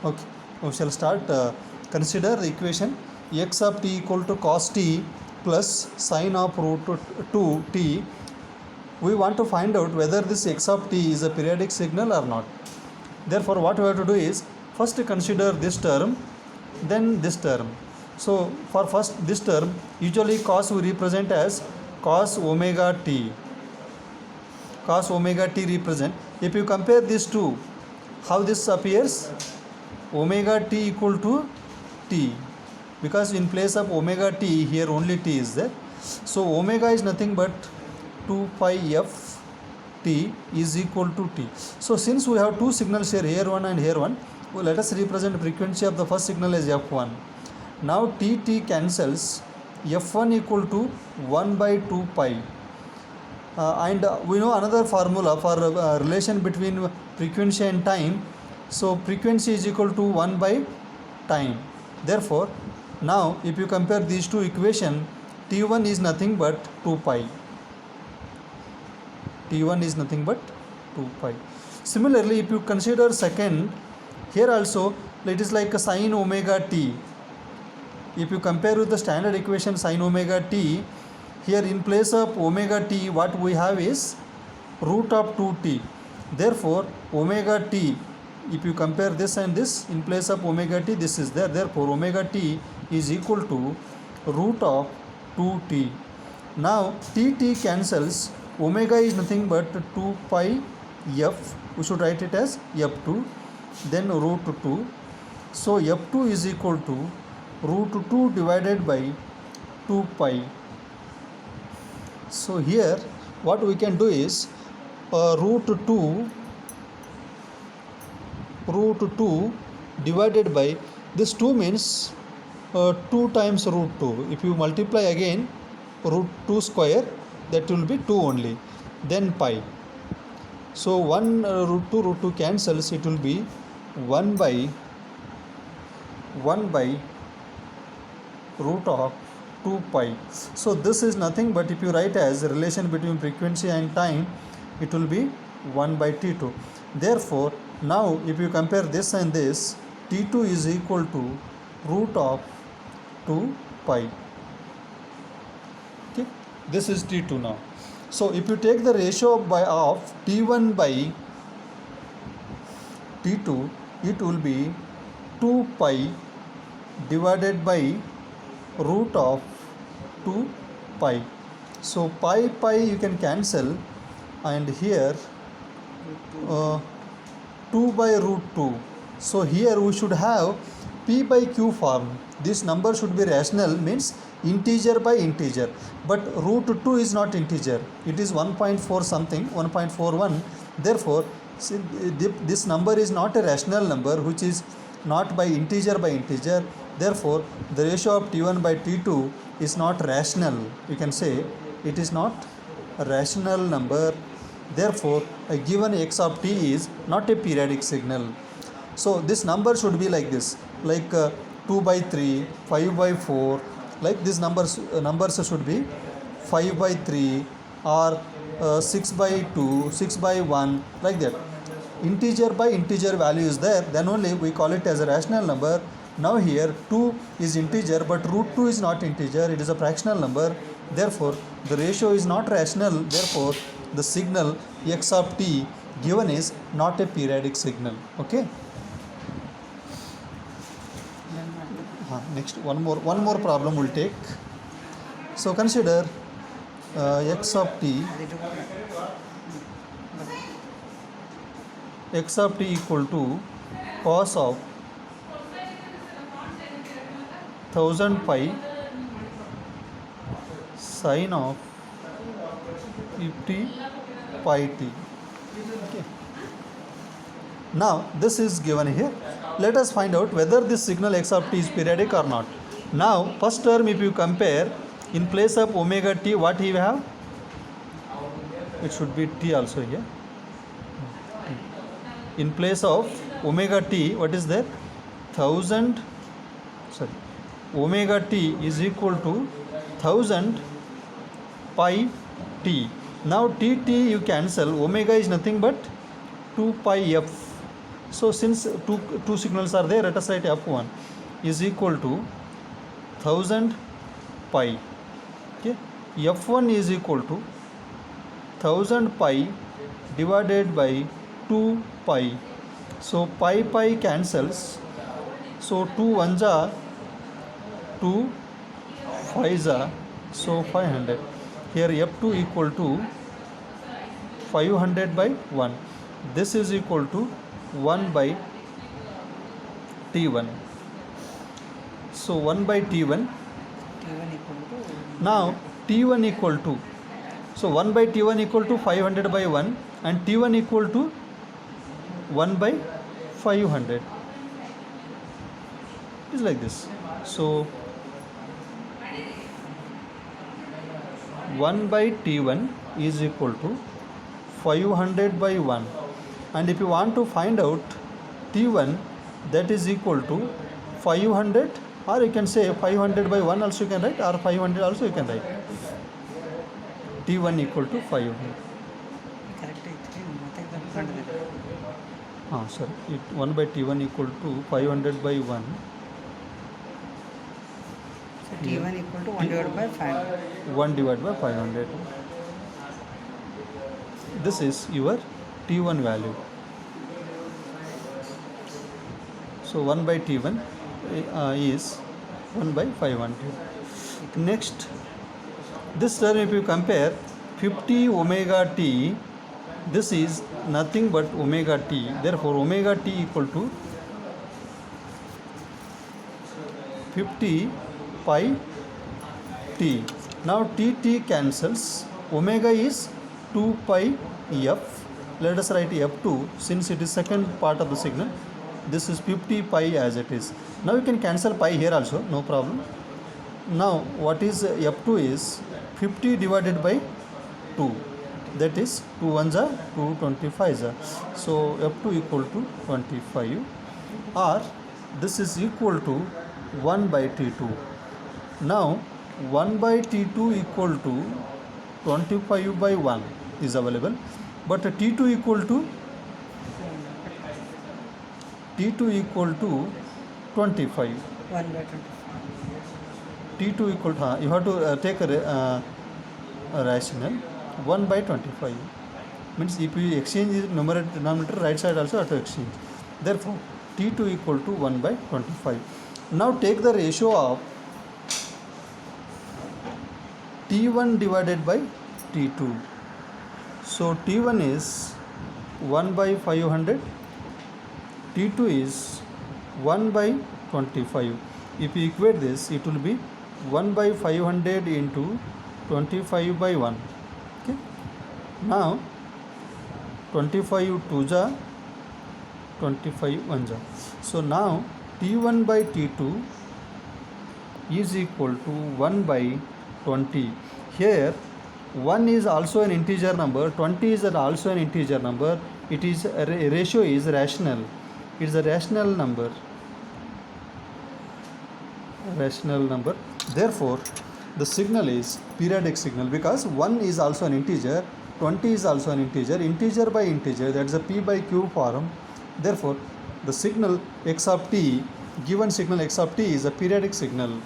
Okay, we shall start. Consider the equation x of t equal to cos t plus sine of root 2t. We want to find out whether this x of t is a periodic signal or not. Therefore, what we have to do is first consider this term, then this term. So, for first this term, usually cos we represent as cos omega t. Cos omega t represent. If you compare these two, how this appears? Omega t equal to t, because in place of omega t here only t is there. So omega is nothing but 2 pi f t is equal to t. So since we have two signals here one and here one, well, let us represent frequency of the first signal as f1. Now t cancels, f1 equal to 1 by 2 pi. And we know another formula for relation between frequency and time. So frequency is equal to 1 by time. Therefore, now if you compare these two equations, t1 is nothing but 2 pi. t1 is nothing but 2 pi. Similarly, if you consider second, here also it is like a sine omega t. If you compare with the standard equation sine omega t, here in place of omega t what we have is root of 2t. Therefore, omega t, if you compare this and this, in place of omega t this is there. Therefore, omega t is equal to root of 2t. Now t cancels, omega is nothing but 2 pi f. We should write it as f2, then root 2. So f2 is equal to root 2 divided by 2 pi. So here what we can do is root 2 divided by this 2 means 2 times root 2. If you multiply again root 2 square, that will be 2 only, then pi. So 1 root 2 cancels, it will be 1 by root of 2 pi. So this is nothing but, if you write as a relation between frequency and time, it will be 1 by t2. Therefore, now if you compare this and this, t2 is equal to root of 2 pi. Okay, this is t2 now. So if you take the ratio of t1 by t2, it will be 2 pi divided by root of 2 pi. So pi you can cancel, and here 2 by root 2. So here we should have p by q form. This number should be rational, means integer by integer, but root 2 is not integer, it is 1.4 something, 1.41. Therefore this number is not a rational number, which is not by integer. Therefore the ratio of t1 by t2 is not rational. You can say it is not a rational number. Therefore a given x of t is not a periodic signal. So this number should be like this, like 2 by 3, 5 by 4, like these numbers should be 5 by 3 or 6 by 2, 6 by 1, like that. Integer by integer value is there, then only we call it as a rational number. Now here 2 is integer, but root 2 is not integer, it is a fractional number. Therefore the ratio is not rational. Therefore the signal x of t given is not a periodic signal. Okay. Next one more problem we'll take. So consider x of t equal to cos of 1000 pi sine of 50 pi t. Okay. Now this is given here. Let us find out whether this signal x of t is periodic or not. Now first term, if you compare, in place of omega t what we have, it should be t also here. In place of omega t what is there, omega t is equal to 1000 pi t. Now t you cancel, omega is nothing but 2 pi f. So since two signals are there, let us write f1 is equal to 1000 pi. Okay, f1 is equal to 1000 pi divided by 2 pi. So pi cancels. So 2 ones are 2 5s are, so 500. Here f2 equal to 500 by 1. This is equal to 1 by t1. So 1 by t1. T1 equal to Now t1 equal to, so 1 by t1 equal to 500 by 1 and t1 equal to 1 by 500. It's like this. So 1 by t1 is equal to 500 by 1, and if you want to find out t1, that is equal to 500, or you can say 500 by 1 also you can write, or 500 also you can write. t1 equal to 500. correct ಐತ್ರಿ ಮತ್ತೆ ಕಂಡಿದ್ದೀವಿ. Sorry, 1 by t1 equal to 500 by 1. So T1 equal to 1 divided by 500. 1 divided by 500. This is your t1 value. So 1 by t1 is 1 by 500. Next, this term if you compare 50 omega t, this is nothing but omega t. Therefore omega t equal to 50 pi t. Now t cancels. Omega is 2 pi f. Let us write f2 since it is second part of the signal. This is 50 pi as it is. Now you can cancel pi here also, no problem. Now what is f2 is 50 divided by 2. That is 2 ones are 2 25s are. So f2 equal to 25, or this is equal to 1 by t2. Now 1 by t2 equal to 25 by 1 is available, but t2 equal to 25. 1 by 25. t2 equal to you have to take a rational 1 by 25. Means if you exchange numerator denominator, right side also have to exchange. Therefore t2 equal to 1 by 25. Now take the ratio of t1 divided by t2. So t1 is 1 by 500, t2 is 1 by 25. If you equate this, it will be 1 by 500 into 25 by 1. Okay. Now 25 2 ja, 25 1 ja. So now t1 by t2 is equal to 1 by 20. Here 1 is also an integer number, 20 is also an integer number. It is ratio is rational. It is a rational number. Therefore the signal is periodic signal, because 1 is also an integer, 20 is also an integer by integer, that is a p by q form. Therefore the signal x of t, given signal x of t is a periodic signal.